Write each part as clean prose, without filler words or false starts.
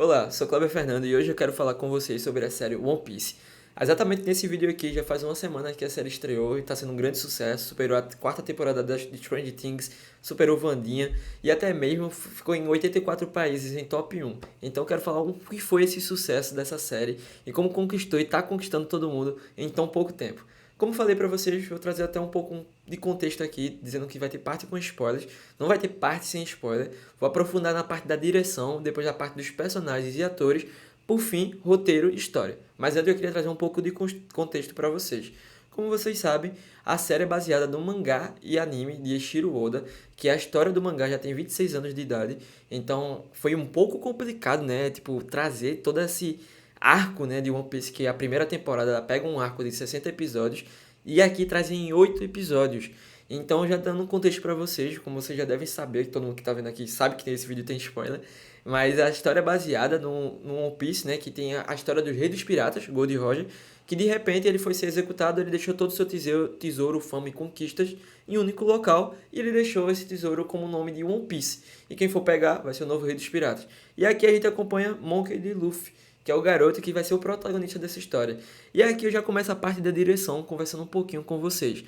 Olá, sou Cláudio Fernando e hoje eu quero falar com vocês sobre a série One Piece. Exatamente nesse vídeo aqui, já faz uma semana que a série estreou e está sendo um grande sucesso, superou a quarta temporada de Stranger Things, superou Wandinha e até mesmo ficou em 84 países em top 1. Então eu quero falar o que foi esse sucesso dessa série e como conquistou e está conquistando todo mundo em tão pouco tempo. Como falei pra vocês, vou trazer até um pouco de contexto aqui, dizendo que vai ter parte com spoilers, não vai ter parte sem spoiler. Vou aprofundar na parte da direção, depois da parte dos personagens e atores, por fim, roteiro e história. Mas antes eu queria trazer um pouco de contexto pra vocês. Como vocês sabem, a série é baseada no mangá e anime de Eiichiro Oda, que a história do mangá já tem 26 anos de idade, então foi um pouco complicado, né, tipo, trazer todo esse arco, né, de One Piece, que a primeira temporada ela pega um arco de 60 episódios e aqui trazem 8 episódios. Então, já dando um contexto pra vocês, como vocês já devem saber, que todo mundo que tá vendo aqui sabe que esse vídeo tem spoiler, mas a história é baseada no One Piece, né, que tem a história dos Reis dos Piratas, Gold Roger, que de repente ele foi ser executado, ele deixou todo o seu tesouro, fama e conquistas em um único local, e ele deixou esse tesouro como o nome de One Piece. E quem for pegar vai ser o novo Rei dos Piratas. E aqui a gente acompanha Monkey D. Luffy, que é o garoto que vai ser o protagonista dessa história. E aqui eu já começo a parte da direção, conversando um pouquinho com vocês.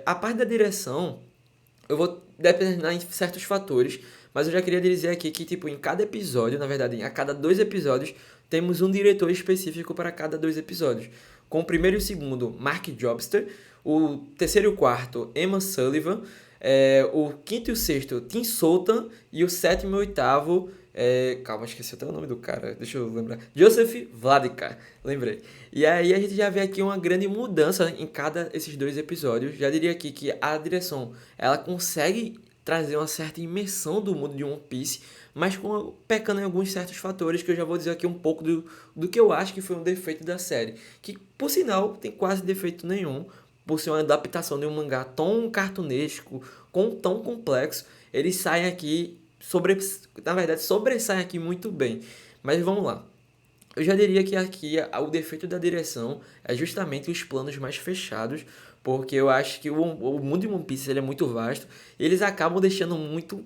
A parte da direção, eu vou determinar em certos fatores, mas eu já queria dizer aqui que, tipo, em cada episódio, na verdade, a cada 2 episódios, temos um diretor específico para cada 2 episódios. Com o primeiro e o segundo, Mark Jobster, o terceiro e o quarto, Emma Sullivan, o quinto e o sexto, Tim Sultan, e o sétimo e o oitavo, calma, esqueci até o nome do cara, deixa eu lembrar. Joseph Vladika, lembrei. E aí a gente já vê aqui uma grande mudança em cada esses 2 episódios. Já diria aqui que a direção, ela consegue trazer uma certa imersão do mundo de One Piece, mas pecando em alguns certos fatores que eu já vou dizer aqui um pouco do que eu acho que foi um defeito da série. Que, por sinal, tem quase defeito nenhum, por ser uma adaptação de um mangá tão cartunesco, tão complexo, eles saem aqui na verdade, sobressai aqui muito bem. Mas vamos lá. Eu já diria que aqui o defeito da direção é justamente os planos mais fechados, porque eu acho que o mundo de One Piece ele é muito vasto e eles acabam deixando muito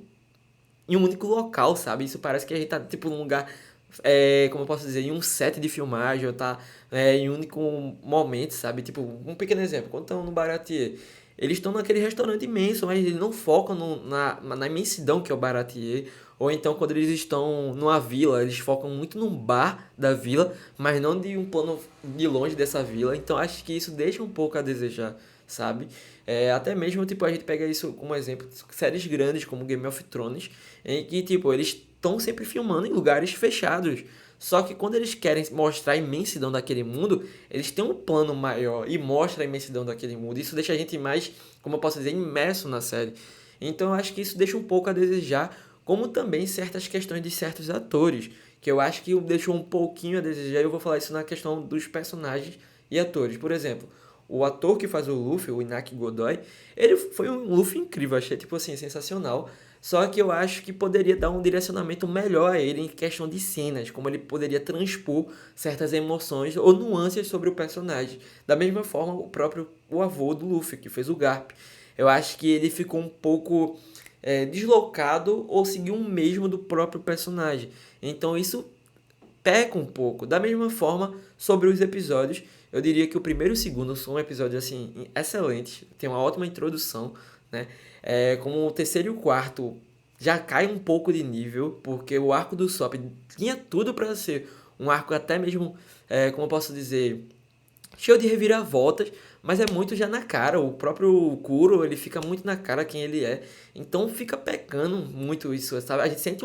em um único local, sabe? Isso parece que a gente tá tipo num lugar, como eu posso dizer, em um set de filmagem, ou tá em um único momento, sabe? Tipo, um pequeno exemplo, quando estão no Baratier, eles estão naquele restaurante imenso, mas eles não focam na imensidão que é o Baratier. Ou então, quando eles estão numa vila, eles focam muito num bar da vila, mas não de um plano de longe dessa vila. Então, acho que isso deixa um pouco a desejar, sabe? Até mesmo, tipo, a gente pega isso como exemplo, séries grandes como Game of Thrones, em que, tipo, eles estão sempre filmando em lugares fechados. Só que quando eles querem mostrar a imensidão daquele mundo, eles têm um plano maior e mostra a imensidão daquele mundo. Isso deixa a gente mais, como eu posso dizer, imerso na série. Então eu acho que isso deixa um pouco a desejar, como também certas questões de certos atores, que eu acho que deixou um pouquinho a desejar. Eu vou falar isso na questão dos personagens e atores. Por exemplo, o ator que faz o Luffy, o Inaki Godoy, ele foi um Luffy incrível, achei tipo assim sensacional. Só que eu acho que poderia dar um direcionamento melhor a ele em questão de cenas, como ele poderia transpor certas emoções ou nuances sobre o personagem. Da mesma forma, o avô do Luffy, que fez o Garp. Eu acho que ele ficou um pouco deslocado ou seguiu o mesmo do próprio personagem. Então isso peca um pouco. Da mesma forma, sobre os episódios, eu diria que o primeiro e o segundo são episódios assim excelentes, tem uma ótima introdução, né? Como o terceiro e o quarto já cai um pouco de nível, porque o arco do Sop tinha tudo para ser um arco até mesmo, como eu posso dizer, cheio de reviravoltas, mas é muito já na cara. O próprio Kuro, ele fica muito na cara quem ele é. Então fica pecando muito isso, sabe? A gente sente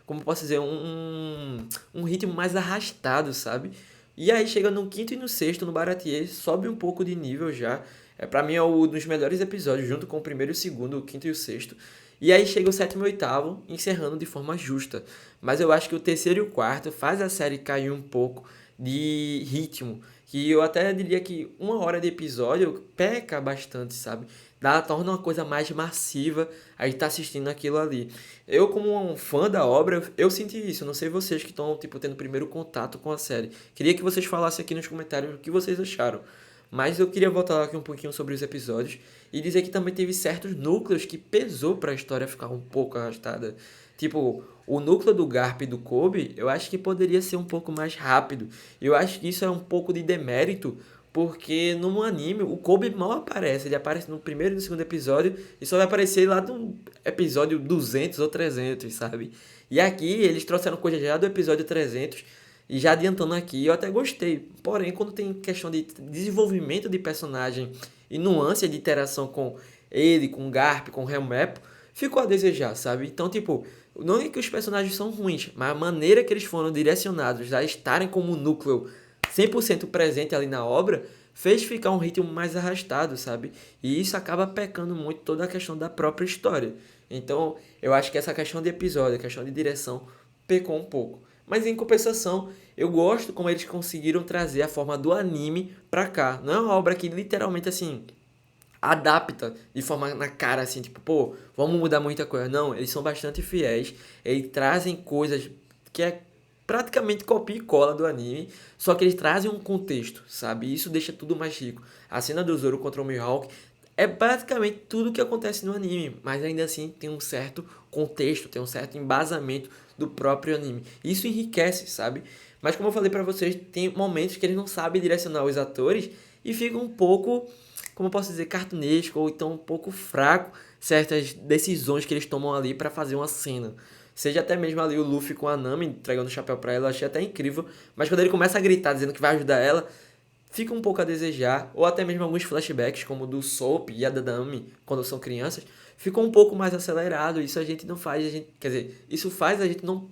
como eu posso dizer, um ritmo mais arrastado, sabe? E aí chega no quinto e no sexto, no Baratier, sobe um pouco de nível já. Pra mim é um dos melhores episódios, junto com o primeiro e o segundo, o quinto e o sexto. E aí chega o sétimo e o oitavo, encerrando de forma justa. Mas eu acho que o terceiro e o quarto faz a série cair um pouco de ritmo. Que eu até diria que 1 hora de episódio peca bastante, sabe? Torna uma coisa mais massiva a gente tá assistindo aquilo ali. Eu, como um fã da obra, eu senti isso. Não sei vocês que estão, tipo, tendo primeiro contato com a série. Queria que vocês falassem aqui nos comentários o que vocês acharam. Mas eu queria voltar aqui um pouquinho sobre os episódios e dizer que também teve certos núcleos que pesou para a história ficar um pouco arrastada. Tipo, o núcleo do Garp e do Kobe, eu acho que poderia ser um pouco mais rápido. Eu acho que isso é um pouco de demérito, porque no anime o Kobe mal aparece. Ele aparece no primeiro e no segundo episódio e só vai aparecer lá no episódio 200 ou 300, sabe? E aqui eles trouxeram coisa já do episódio 300 e já adiantando aqui, eu até gostei. Porém, quando tem questão de desenvolvimento de personagem e nuance de interação com ele, com o Garp, com o Helmap, ficou a desejar, sabe? Então, tipo, não é que os personagens são ruins, mas a maneira que eles foram direcionados a estarem como um núcleo 100% presente ali na obra fez ficar um ritmo mais arrastado, sabe? E isso acaba pecando muito toda a questão da própria história. Então, eu acho que essa questão de episódio, a questão de direção, pecou um pouco. Mas em compensação, eu gosto como eles conseguiram trazer a forma do anime pra cá. Não é uma obra que literalmente assim adapta de forma na cara assim, tipo, pô, vamos mudar muita coisa. Não, eles são bastante fiéis, eles trazem coisas que é praticamente copia e cola do anime, só que eles trazem um contexto, sabe? E isso deixa tudo mais rico. A cena do Zoro contra o Mihawk é basicamente tudo o que acontece no anime, mas ainda assim tem um certo contexto, tem um certo embasamento do próprio anime. Isso enriquece, sabe? Mas como eu falei pra vocês, tem momentos que eles não sabem direcionar os atores e fica um pouco, como eu posso dizer, cartunesco ou então um pouco fraco certas decisões que eles tomam ali pra fazer uma cena. Seja até mesmo ali o Luffy com a Nami entregando o chapéu pra ela, eu achei até incrível. Mas quando ele começa a gritar dizendo que vai ajudar ela, fica um pouco a desejar, ou até mesmo alguns flashbacks, como o do Soap e a da Nami, quando são crianças, ficou um pouco mais acelerado. Isso a gente não faz, quer dizer, isso faz a gente não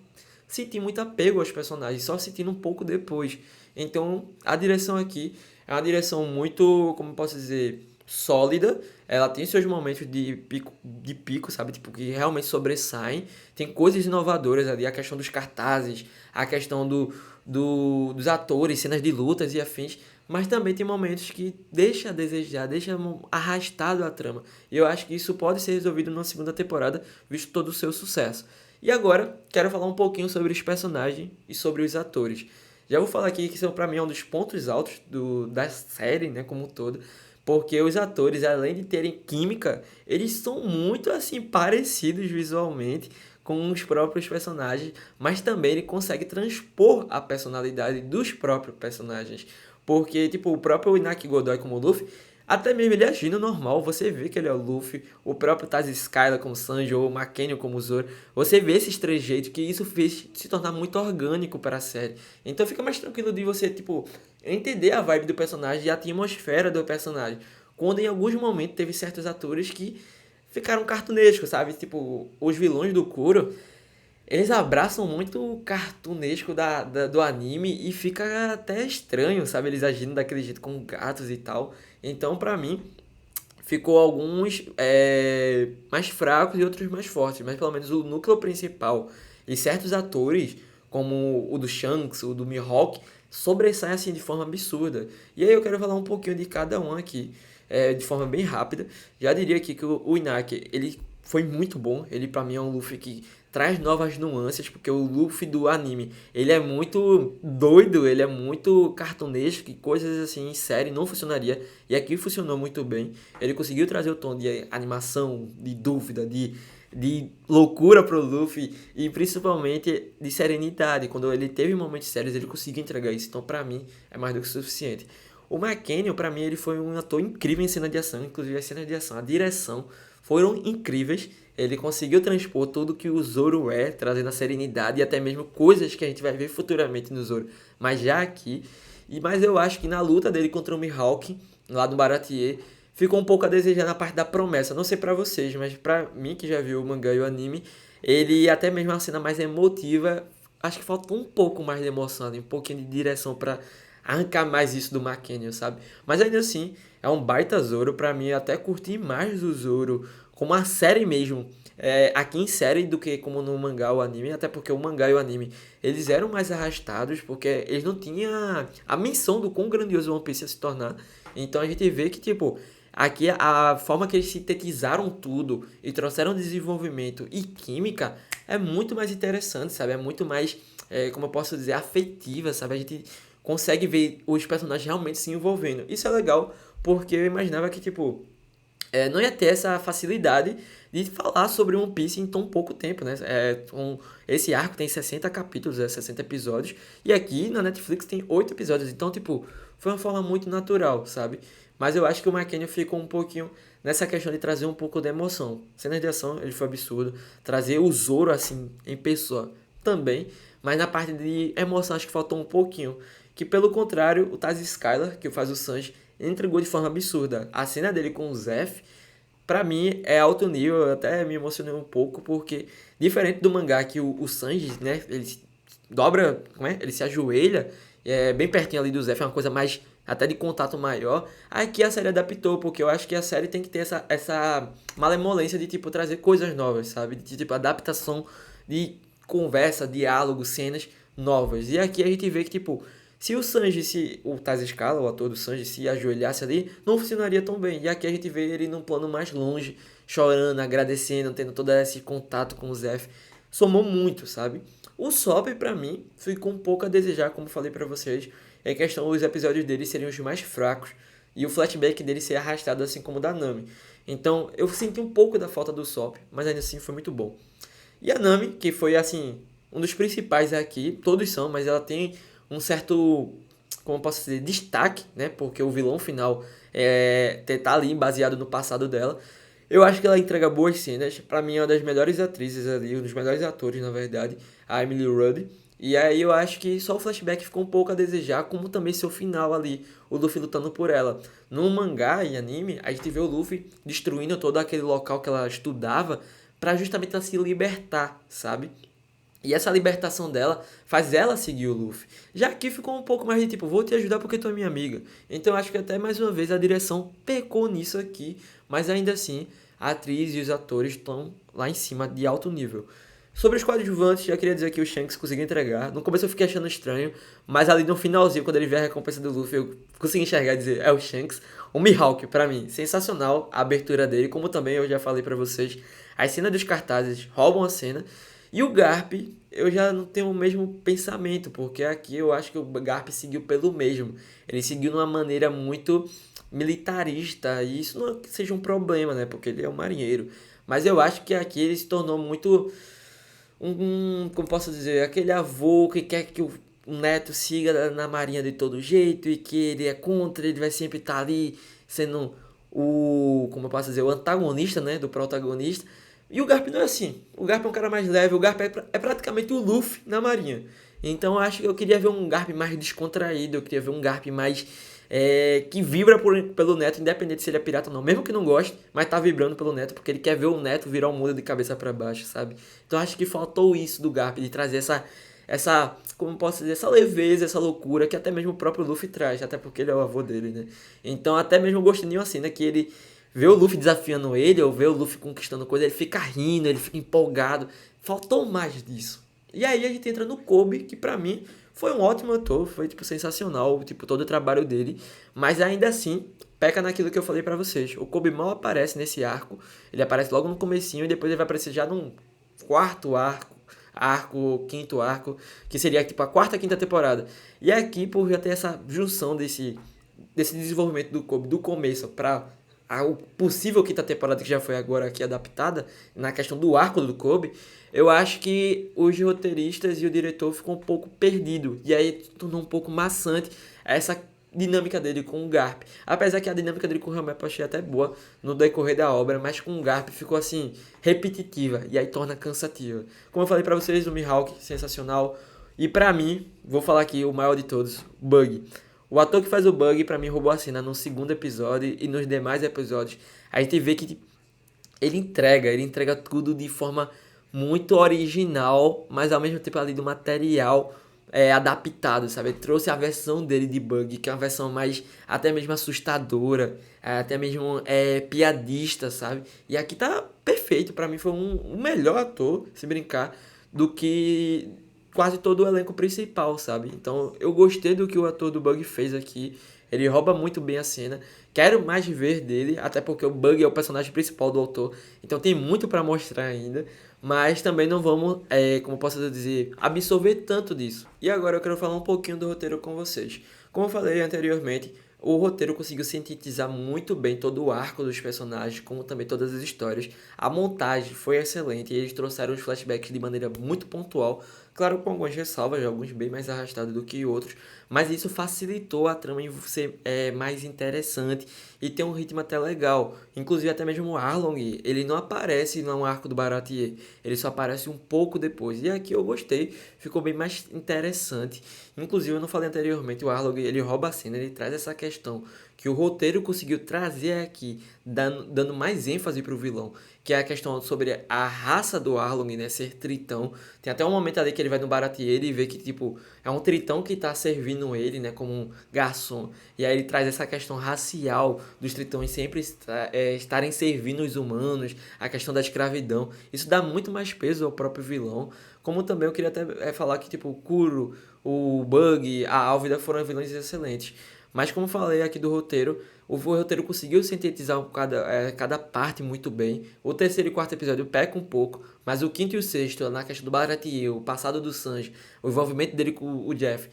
sentir muito apego aos personagens, só sentindo um pouco depois. Então, a direção aqui é uma direção muito, como eu posso dizer, sólida. Ela tem seus momentos de pico, sabe? Tipo, que realmente sobressaem. Tem coisas inovadoras ali, a questão dos cartazes, a questão dos atores, cenas de lutas e afins. Mas também tem momentos que deixa a desejar, deixa arrastado a trama. E eu acho que isso pode ser resolvido na segunda temporada, visto todo o seu sucesso. E agora, quero falar um pouquinho sobre os personagens e sobre os atores. Já vou falar aqui que são para mim um dos pontos altos da série, né, como um todo, porque os atores, além de terem química, eles são muito assim parecidos visualmente com os próprios personagens, mas também ele consegue transpor a personalidade dos próprios personagens. Porque, tipo, o próprio Inaki Godoy como Luffy, até mesmo ele agindo normal, você vê que ele é o Luffy, o próprio Taz Skyla como Sanji, ou o McKenna como Zoro, você vê esses trejeitos que isso fez se tornar muito orgânico para a série. Então fica mais tranquilo de você, tipo, entender a vibe do personagem e a atmosfera do personagem. Quando em alguns momentos teve certos atores que ficaram cartunescos, sabe? Tipo, os vilões do Kuro, eles abraçam muito o cartunesco do anime e fica até estranho, sabe? Eles agindo daquele jeito com gatos e tal. Então, pra mim, ficou alguns mais fracos e outros mais fortes. Mas pelo menos o núcleo principal e certos atores, como o do Shanks, o do Mihawk, sobressaem assim de forma absurda. E aí eu quero falar um pouquinho de cada um aqui, de forma bem rápida. Já diria aqui que o Inaki, ele foi muito bom. Ele pra mim é um Luffy que traz novas nuances, porque o Luffy do anime, ele é muito doido, ele é muito cartunesco, que coisas assim em série não funcionaria, e aqui funcionou muito bem. Ele conseguiu trazer o tom de animação, de dúvida, de loucura pro Luffy, e principalmente de serenidade. Quando ele teve momentos sérios, ele conseguiu entregar isso, então pra mim é mais do que suficiente. O McKenna, pra mim, ele foi um ator incrível em cena de ação, inclusive as cenas de ação, a direção foram incríveis. Ele conseguiu transpor tudo que o Zoro é, trazendo a serenidade e até mesmo coisas que a gente vai ver futuramente no Zoro, mas já aqui. Mas eu acho que na luta dele contra o Mihawk, lá do Baratie, ficou um pouco a desejar na parte da promessa. Não sei pra vocês, mas pra mim que já viu o mangá e o anime, ele até mesmo a cena mais emotiva, acho que faltou um pouco mais de emoção ali, um pouquinho de direção pra arrancar mais isso do McKenna, sabe? Mas ainda assim, é um baita Zoro. Pra mim, eu até curti mais o Zoro como a série mesmo. Aqui em série do que como no mangá ou anime. Até porque o mangá e o anime, eles eram mais arrastados. Porque eles não tinham a menção do quão grandioso o One Piece ia se tornar. Então a gente vê que, tipo, aqui a forma que eles sintetizaram tudo e trouxeram desenvolvimento e química é muito mais interessante, sabe? É muito mais, como eu posso dizer, afetiva, sabe? A gente consegue ver os personagens realmente se envolvendo. Isso é legal, porque eu imaginava que, tipo, não ia ter essa facilidade de falar sobre One Piece em tão pouco tempo, né? Esse arco tem 60 capítulos, 60 episódios, e aqui na Netflix tem 8 episódios, então, tipo, foi uma forma muito natural, sabe? Mas eu acho que o McKenna ficou um pouquinho nessa questão de trazer um pouco de emoção. Cenas de ação, ele foi absurdo. Trazer o Zoro, assim, em pessoa, também. Mas na parte de emoção, acho que faltou um pouquinho. Que, pelo contrário, o Taz Skylar, que faz o Sanji, entregou de forma absurda. A cena dele com o Zeff, pra mim, é alto nível. Eu até me emocionei um pouco, porque, diferente do mangá, que o Sanji, né, ele dobra, como é? Ele se ajoelha, bem pertinho ali do Zeff, é uma coisa mais até de contato maior. Aqui a série adaptou, porque eu acho que a série tem que ter essa malemolência de, tipo, trazer coisas novas, sabe? De, tipo, adaptação de conversa, diálogo, cenas novas. E aqui a gente vê que, tipo, se o Sanji, se o Taz Scala, o ator do Sanji, se ajoelhasse ali, não funcionaria tão bem. E aqui a gente vê ele num plano mais longe, chorando, agradecendo, tendo todo esse contato com o Zeff. Somou muito, sabe? O Sop, pra mim, ficou um pouco a desejar, como falei pra vocês. É questão, os episódios dele seriam os mais fracos. E o flashback dele ser arrastado, assim como o da Nami. Então, eu senti um pouco da falta do Sop, mas ainda assim foi muito bom. E a Nami, que foi, assim, um dos principais aqui, todos são, mas ela tem um certo, como eu posso dizer, destaque, né? Porque o vilão final tá ali baseado no passado dela. Eu acho que ela entrega boas cenas. Pra mim é uma das melhores atrizes ali, um dos melhores atores, na verdade, a Emily Rudd. E aí eu acho que só o flashback ficou um pouco a desejar, como também seu final ali, o Luffy lutando por ela. No mangá e anime, a gente vê o Luffy destruindo todo aquele local que ela estudava pra justamente ela se libertar, sabe? E essa libertação dela faz ela seguir o Luffy. Já aqui ficou um pouco mais de tipo, vou te ajudar porque tu é minha amiga. Então acho que até mais uma vez a direção pecou nisso aqui. Mas ainda assim, a atriz e os atores estão lá em cima de alto nível. Sobre os coadjuvantes, já queria dizer que o Shanks conseguiu entregar. No começo eu fiquei achando estranho, mas ali no finalzinho, quando ele vê a recompensa do Luffy, eu consegui enxergar e dizer, é o Shanks. O Mihawk, pra mim, sensacional a abertura dele, como também eu já falei pra vocês, as cenas dos cartazes roubam a cena. E o Garp, eu já não tenho o mesmo pensamento, porque aqui eu acho que o Garp seguiu pelo mesmo. Ele seguiu de uma maneira muito militarista, e isso não é que seja um problema, né? Porque ele é um marinheiro. Mas eu acho que aqui ele se tornou muito como posso dizer, aquele avô que quer que o neto siga na marinha de todo jeito e que ele é contra, ele vai sempre estar ali sendo como eu posso dizer, o antagonista, né, do protagonista. E o Garp não é assim. O Garp é um cara mais leve, o Garp é praticamente o Luffy na marinha. Então eu acho que eu queria ver um Garp mais descontraído, eu queria ver um Garp mais que vibra pelo Neto, independente se ele é pirata ou não, mesmo que não goste, mas tá vibrando pelo Neto, porque ele quer ver o Neto virar o mundo de cabeça para baixo, sabe? Então acho que faltou isso do Garp, de trazer como posso dizer, essa leveza, essa loucura que até mesmo o próprio Luffy traz, até porque ele é o avô dele, né? Então até mesmo eu gostei de uma cena que ele vê o Luffy desafiando ele, ou vê o Luffy conquistando coisa, ele fica rindo, ele fica empolgado. Faltou mais disso. E aí a gente entra no Kobe, que pra mim foi um ótimo ator, foi tipo sensacional, tipo todo o trabalho dele, mas ainda assim peca naquilo que eu falei pra vocês. O Kobe mal aparece nesse arco, ele aparece logo no comecinho e depois ele vai aparecer já num quarto quinto arco, que seria tipo a quarta, quinta temporada. E aqui por já ter essa junção desse desenvolvimento do Kobe do começo pra a possível quinta temporada que já foi agora aqui adaptada, na questão do arco do Kobe, eu acho que os roteiristas e o diretor ficam um pouco perdido. E aí tornou um pouco maçante essa dinâmica dele com o Garp. Apesar que a dinâmica dele com o Helmep eu achei até boa no decorrer da obra, mas com o Garp ficou assim, repetitiva. E aí torna cansativa. Como eu falei pra vocês, o Mihawk, sensacional. E pra mim, vou falar aqui o maior de todos, Bug. O ator que faz o Bug, pra mim, roubou a cena no segundo episódio e nos demais episódios. A gente vê que ele entrega tudo de forma muito original, mas ao mesmo tempo ali do material adaptado, sabe? Ele trouxe a versão dele de Bug, que é uma versão mais até mesmo assustadora, até mesmo piadista, sabe? E aqui tá perfeito, pra mim foi um melhor ator, se brincar, do que quase todo o elenco principal, sabe? Então eu gostei do que o ator do Bug fez aqui. Ele rouba muito bem a cena. Quero mais ver dele, até porque o Bug é o personagem principal do autor. Então tem muito pra mostrar ainda. Mas também não vamos, como posso dizer, absorver tanto disso. E agora eu quero falar um pouquinho do roteiro com vocês. Como eu falei anteriormente, O roteiro conseguiu sintetizar muito bem todo o arco dos personagens, como também todas as histórias. A montagem foi excelente e eles trouxeram os flashbacks de maneira muito pontual, claro, com algumas ressalvas, alguns bem mais arrastados do que outros, mas isso facilitou a trama em ser mais interessante e ter um ritmo até legal. Inclusive até mesmo o Arlong, ele não aparece no arco do Baratier, ele só aparece um pouco depois. E aqui eu gostei, ficou bem mais interessante. Inclusive, eu não falei anteriormente, o Arlong, ele rouba a cena, ele traz essa questão que o roteiro conseguiu trazer aqui, dando mais ênfase pro vilão, que é a questão sobre a raça do Arlong, né, ser tritão. Tem até um momento ali que ele vai no Baratier e vê que, tipo, é um tritão que tá servindo ele, né, como um garçom. E aí ele traz essa questão racial dos tritões sempre estarem servindo os humanos, a questão da escravidão. Isso dá muito mais peso ao próprio vilão. Como também eu queria até falar que, tipo, o Kuro, o Bug, a Álvida foram vilões excelentes. Mas como falei aqui do roteiro, o roteiro conseguiu sintetizar cada parte muito bem. O terceiro e quarto episódio peca um pouco, mas o quinto e o sexto, na questão do Baratier, o passado do Sanji, o envolvimento dele com o Jeff,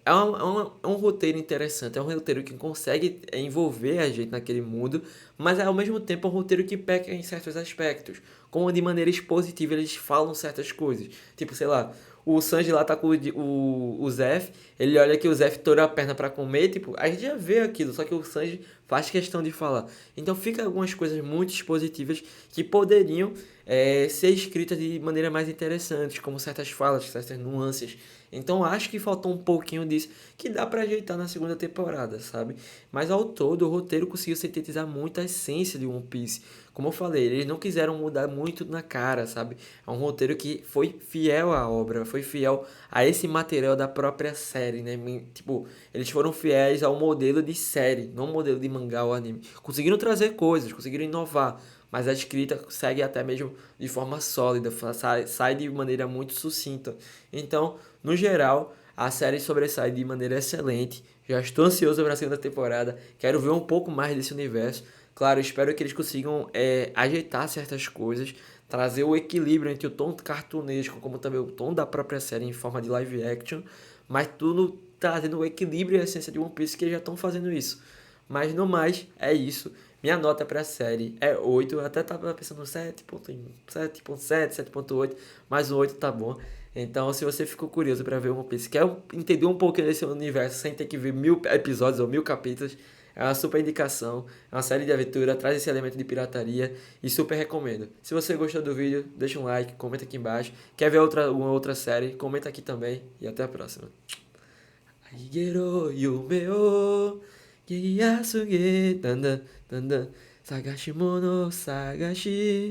é um roteiro interessante, é um roteiro que consegue envolver a gente naquele mundo, mas ao mesmo tempo é um roteiro que peca em certos aspectos. Como de maneira expositiva eles falam certas coisas. Tipo, sei lá, o Sanji lá tá com o Zef, ele olha que o Zef torou a perna pra comer, tipo, a gente já vê aquilo, só que o Sanji faz questão de falar. Então fica algumas coisas muito expositivas que poderiam ser escritas de maneira mais interessante, como certas falas, certas nuances. Então acho que faltou um pouquinho disso que dá pra ajeitar na segunda temporada, sabe? Mas ao todo o roteiro conseguiu sintetizar muito a essência de One Piece. Como eu falei, eles não quiseram mudar muito na cara, sabe? É um roteiro que foi fiel à obra, foi fiel a esse material da própria série, né? Tipo, eles foram fiéis ao modelo de série, não ao modelo de mangá ou anime. Conseguiram trazer coisas, conseguiram inovar, mas a escrita segue até mesmo de forma sólida, sai de maneira muito sucinta. Então, no geral, a série sobressai de maneira excelente. Já estou ansioso para a segunda temporada, quero ver um pouco mais desse universo. Claro, espero que eles consigam ajeitar certas coisas, trazer o equilíbrio entre o tom cartunesco, como também o tom da própria série em forma de live action, mas tudo trazendo o equilíbrio e a essência de One Piece, que eles já estão fazendo isso. Mas no mais, é isso. Minha nota para a série é 8. Eu até tava pensando 7.7, 7.8, mas o 8 tá bom. Então, se você ficou curioso para ver One Piece, quer entender um pouquinho desse universo sem ter que ver 1000 episódios ou 1000 capítulos, é uma super indicação. É uma série de aventura, traz esse elemento de pirataria e super recomendo. Se você gostou do vídeo, deixa um like, comenta aqui embaixo. Quer ver uma outra série? Comenta aqui também e até a próxima. Aigero yume o kiyasuge, tanda, tanda, sagashimono sagashi.